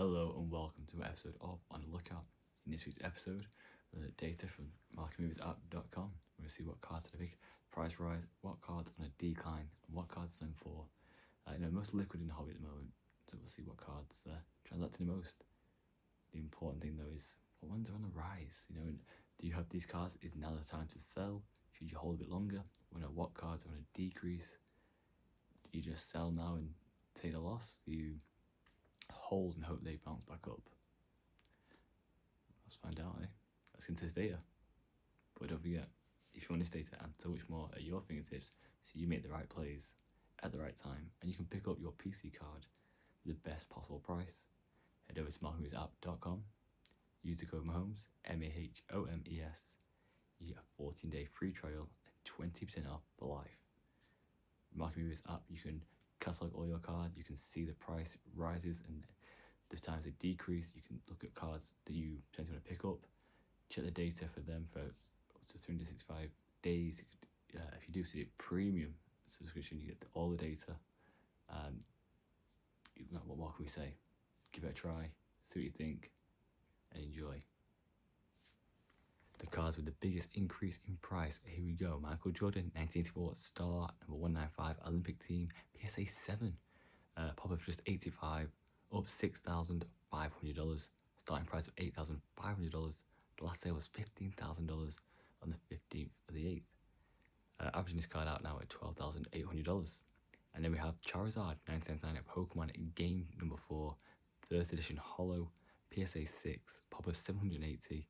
Hello and welcome to an episode of On the Lookout. In this week's episode, data from marketmoversapp.com. We're going to see what cards had a big price rise, what cards on a decline, and what cards selling for. Most liquid in the hobby at the moment. So we'll see what cards transacting the most. The important thing though is what ones are on the rise. And do you have these cards? Is now the time to sell? Should you hold a bit longer? What cards are on a decrease? Do you just sell now and take the loss? Do you hold and hope they bounce back up? Let's find out, Let's get into this data. But don't forget, if you want this data and so much more at your fingertips, so you make the right plays at the right time, and you can pick up your PC card at the best possible price, head over to marketmoversapp.com, use the code MAHOMES, MAHOMES, you get a 14-day free trial and 20% off for life. Market Movers app, you can catalog all your cards, you can see the price rises and the times they decrease. You can look at cards that you potentially want to pick up, check the data for them for up to 365 days. If you do see a premium subscription, you get all the data. What more can we say? Give it a try, see what you think, and enjoy. The cards with the biggest increase in price. Here we go. Michael Jordan, 1984 star, number 195, Olympic team, PSA 7. Pop of just 85, up $6,500. Starting price of $8,500. The last sale was $15,000 on the 15th of the 8th. Averaging this card out now at $12,800. And then we have Charizard, 1999 at Pokemon Game number 4, 3rd edition Holo, PSA 6, pop of 780,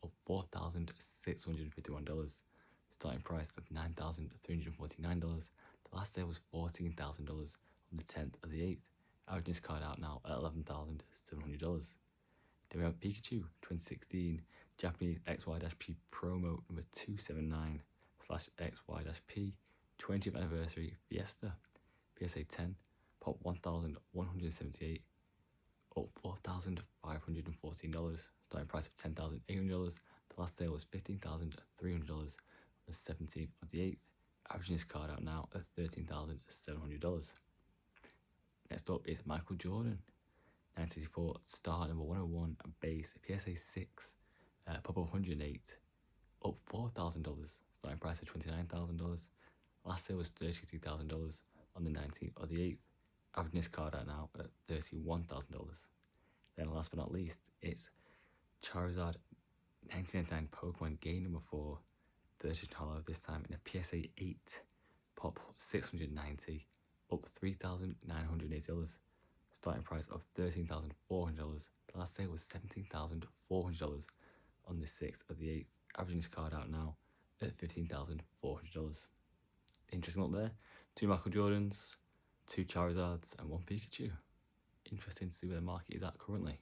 up $4,651. Starting price of $9,349. The last sale was $14,000 on the 10th of the 8th. Averaging this card out now at $11,700. Then we have Pikachu 2016 Japanese XY-P promo number 279/XY-P 20th anniversary Fiesta, PSA 10, pop 1,178, up $4,514. Starting price of $10,800. The last sale was $15,300 on the 17th of the 8th. Averaging this card out now at $13,700. Next up is Michael Jordan, 1984 star number 101 base, PSA 6, pop of 108, up $4,000. Starting price of $29,000. Last sale was $32,000 on the 19th of the 8th. Averaging this card out now at $31,000. Then last but not least, it's Charizard 1999 Pokemon Game number 4, 3rd edition Holo, this time in a PSA 8, pop 690, up $3,980. Starting price of $13,400. The last sale was $17,400 on the 6th of the 8th. Averaging this card out now at $15,400. Interesting up there. 2 Michael Jordans, 2 Charizards, and 1 Pikachu. Interesting to see where the market is at currently.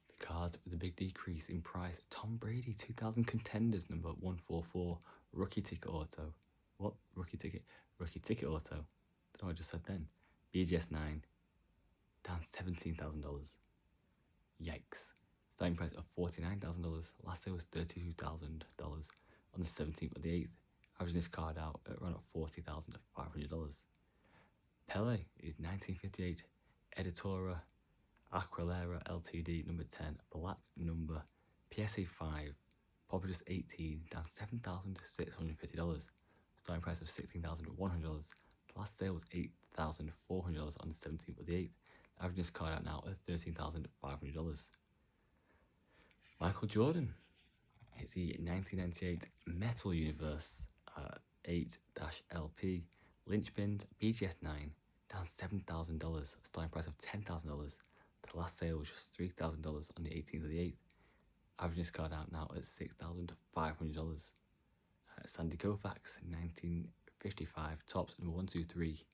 The cards with a big decrease in price. Tom Brady 2000 Contenders number 144 rookie ticket auto. What? Rookie ticket auto. Don't know what I just said then. BGS 9 down $17,000. Yikes. Starting price of $49,000. Last sale was $32,000 on the 17th of the 8th. Averaging this card out at around $40,500. Pele is 1958 Editora Aquilera Ltd number 10 black number PSA 5 pop just 18 down $7,650. Starting price of $16,100. The last sale was $8,400 on the 17th of the 8th. Averaging this card out now at $13,500. Michael Jordan. It's the 1998 Metal Universe 8-LP Lynchpins BGS 9 down $7,000. Starting price of $10,000. The last sale was just $3,000 on the 18th of the 8th. Averaging this card out now at $6,500. Sandy Koufax 1955 tops number 123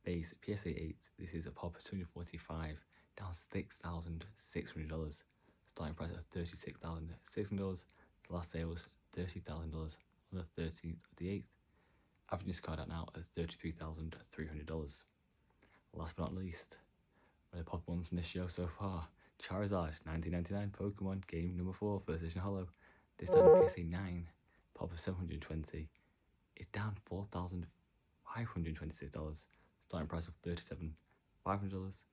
base PSA 8. This is a pop of 245 down $6,600. Starting price of $36,600. The last sale was $30,000 on the 13th of the 8th. Averaging this card out now at $33,300. Last but not least, one of the pop ones from this show so far, Charizard 1999 Pokemon Game number 4, 1st edition Holo. This time PSA 9, pop of 720. It's down $4,526. Starting price of $37,500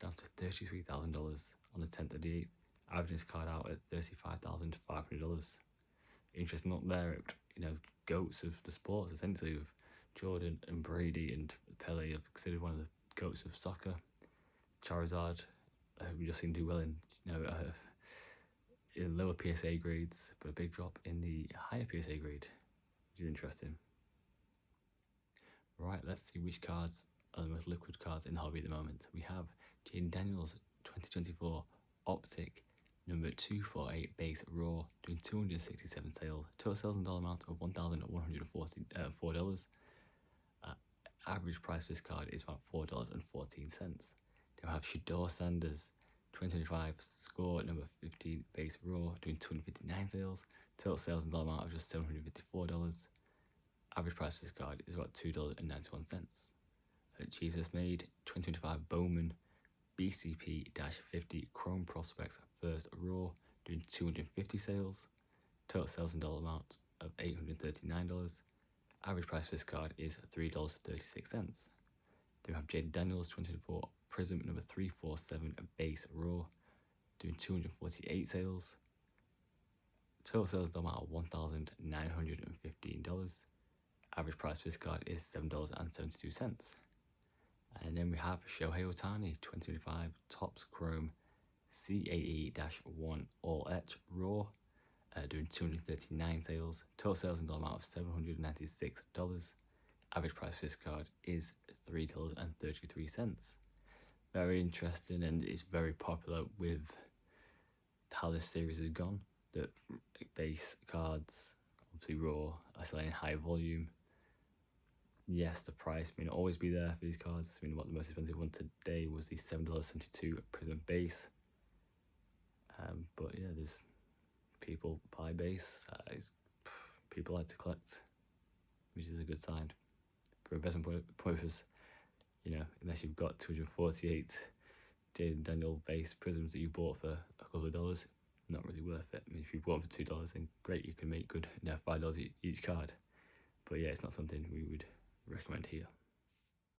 down to $33,000 on the 10th of the 8th, averaging this card out at $35,500. Interesting up there, goats of the sports, essentially, with Jordan and Brady and Pele are considered one of the goats of soccer. Charizard, we just seen do well in lower PSA grades, but a big drop in the higher PSA grade, which is interesting. Right, let's see which cards are the most liquid cards in the hobby at the moment. We have Jayden Daniels 2024 Optic number 248 base raw, doing 267 sales. Total sales and dollar amount of $1,144. Average price for this card is about $4.14. Then we have Shedeur Sanders 2025 score number 15 base raw, doing 259 sales. Total sales and dollar amount of just $754. Average price for this card is about $2.91. Jesus Made 2025 Bowman BCP-50 Chrome Prospects first raw, doing 250 sales. Total sales and dollar amount of $839. Average price for this card is $3.36. Then we have Jayden Daniels 2024 Prism number 347 base raw, doing 248 sales. Total sales dollar amount of $1,915. Average price for this card is $7.72. And then we have Shohei Ohtani 2025 Topps Chrome CAE-1 All Etch Raw, doing 239 sales. Total sales and dollar amount of $796. Average price for this card is $3.33. Very interesting, and it's very popular with how this series has gone. The base cards, obviously raw, are selling in high volume. Yes, the price may not always be there for these cards. What the most expensive one today was the $7.72 Prism base. But yeah, there's people buy base. People like to collect, which is a good sign for investment purpose. Unless you've got 248 Jayden Daniel base prisms that you bought for a couple of dollars, not really worth it. If you bought them for $2, then great, you can make good $5 each card. But yeah, it's not something we would recommend here.